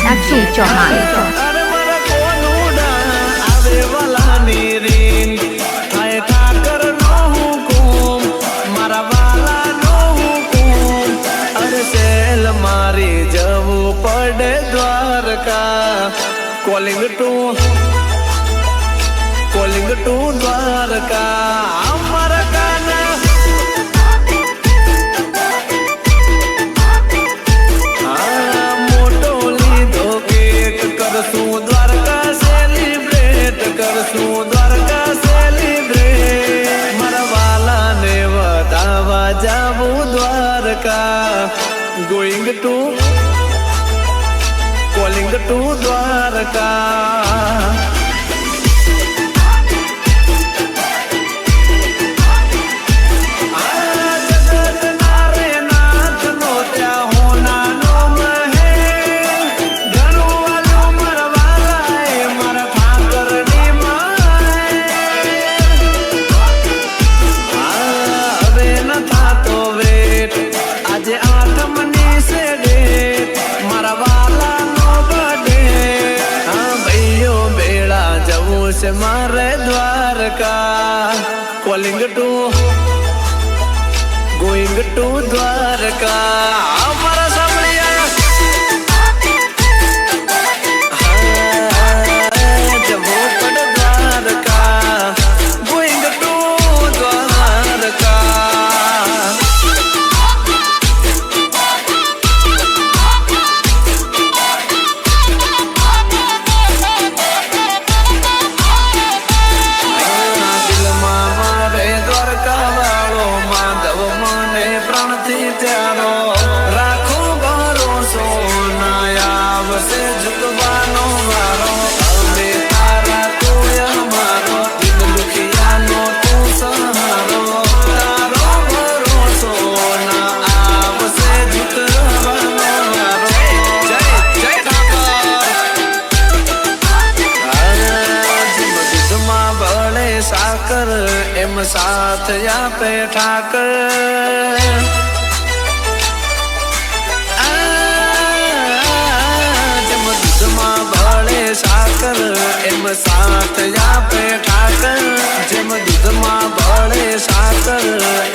नक्सू चौहान। पड़े Dwarka calling to Dwarka हमारा गाना मोटो लीधो केक करसू द्वारका सेलिब्रेट करसू द्वारका सेलिब्रेट मरवाला ने बतावा जाबू Dwarka going to calling to Dwarka मारे Dwarka calling to going to Dwarka हमारा सामलिया जबो पड़ द्वारका गोइंग टू द्वारका राखो भरोसो नायाब से झुकवानो मारो अबे तारा तू हमारो दिन दुखिया नो तू सहारो तारो भरोसो नायाब से झुकवानो मारो जय जय जिमा बड़े साकर एम साथ या पे ठाकर साकर एम साथ या पे ठाकर जम दूध माँ बड़े साकर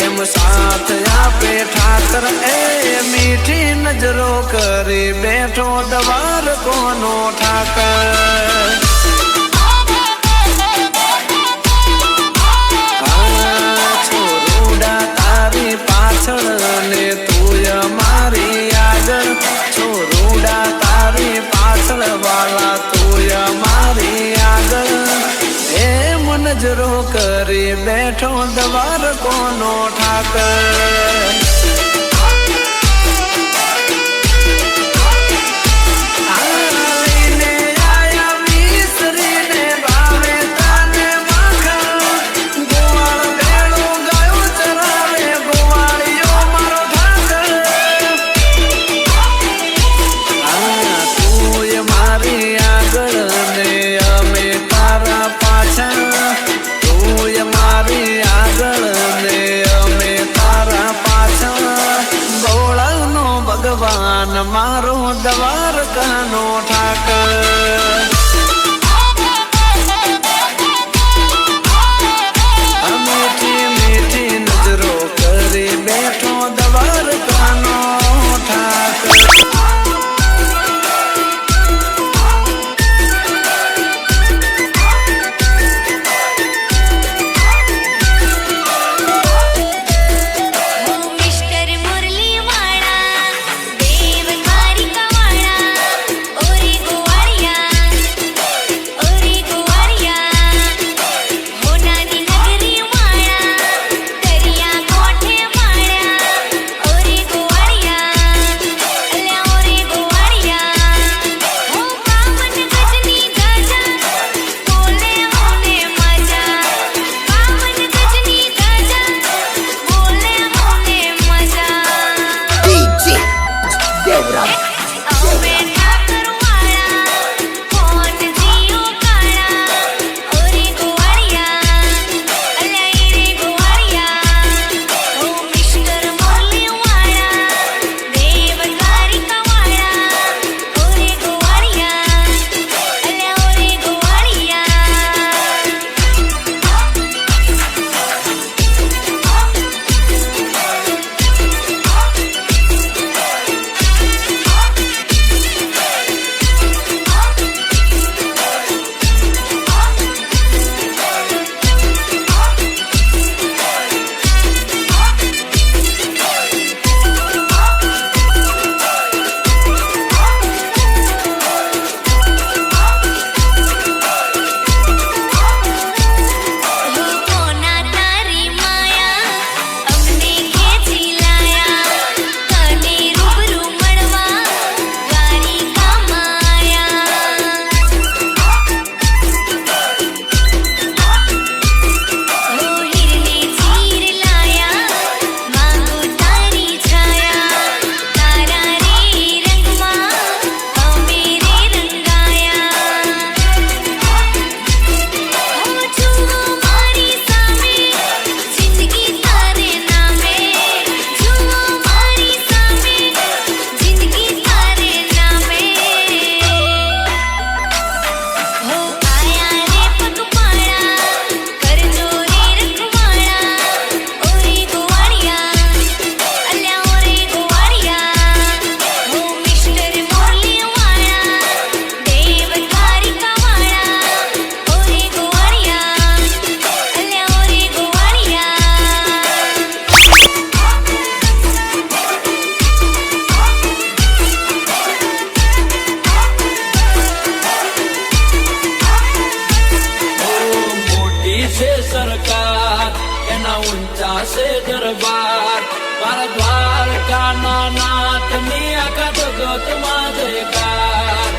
एम साथ या पे ठाकर ए मीठी नजरों करे बैठो दवार कोनो ठाकर छोरूडा तारी पाछड़ ने तू मारी आगर छोरूडा तारी पाछड़ वाला मारी आगर ए नजरो करे बैठो दवार कोनो ठाकर मारो दवार कानो ठाकर मीठी मीठी नजरों करे बैठो दवार कानो ठाकर देव मारी कवाड़ा ओरी गुवाड़िया સરકાર એના ઊંચા છે દરબાર મારા દ્વારકાના નાથની આખા જગતમાં જયકાર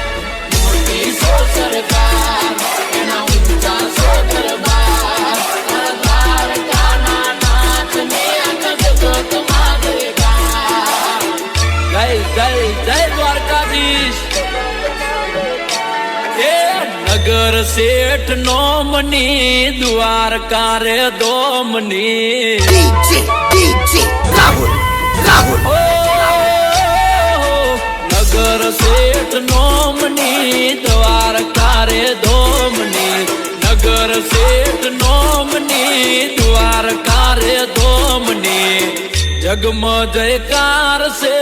મોટી છે સરકાર એના ઊંચા છે દરબાર મારા દ્વારકાના નાથની આખા જગતમાં જયકાર જય જય જય દ્વારકાધીશ નગર શેઠ નોમની દ્વારકા રે દોમની નગર શેઠ નોમની દ્વારકા રે દોમની નગર શેઠ નોમની દ્વારકા રે દોમની જગમ જયકાર છે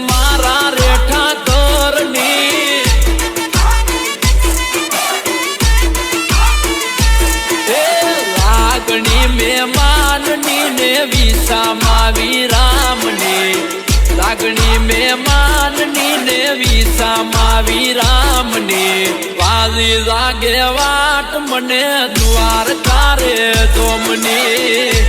મારા રે ઠાકરની લાગણી મહેમાનની ને વિસામાં વિરામની લાગણી મહેમાનની ને વિસામાં વિરામની વાલી લાગે વાટ મને દ્વારકા રે દોમની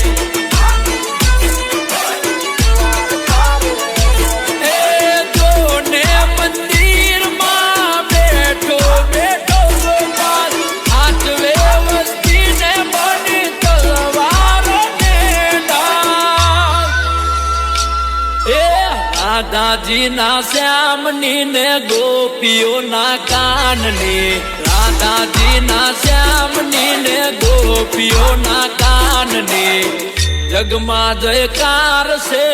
રાધાજી ના શ્યામની ને ગોપીઓ ના કાનની રાધાજી ના શ્યામની ને ગોપીઓ ના કાનની જગમાં જયકાર છે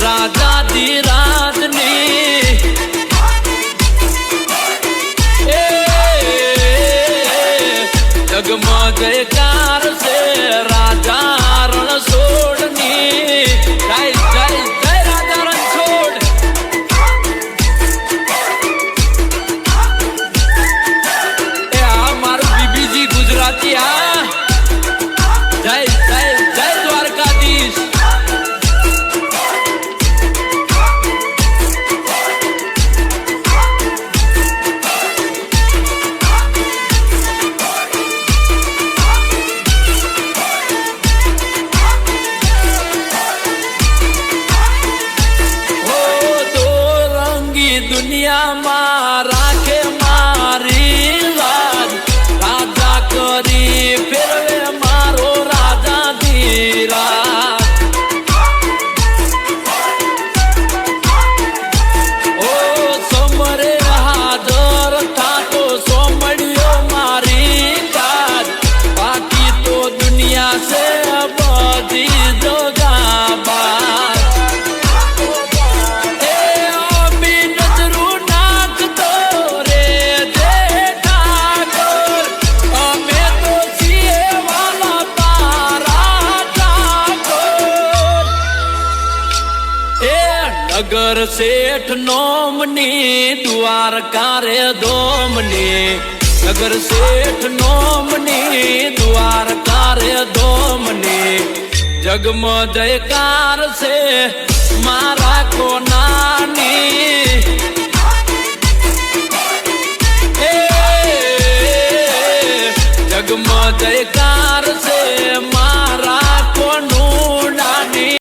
રાજાજી રાજની જગમાં જયકાર છે રાજા રણ છોડની જય જય જય જય જય દ્વારકાધીશ ઓ દો રંગી દુનિયામાં રાખે મારી લાજ રાજા કરી ફેરવે મારો રાજા ધીરા ઓ સમરે હાજર થાતો સોમડિયો મારી કાજ બાકી તો દુનિયા છે બધી જગાબાર નગર શેઠ નોમની દ્વારકા રે દોમની નગર શેઠ નોમની દ્વારકા રે દોમની જગમ જયકાર છે મારા કોનાની જગમ જયકાર છે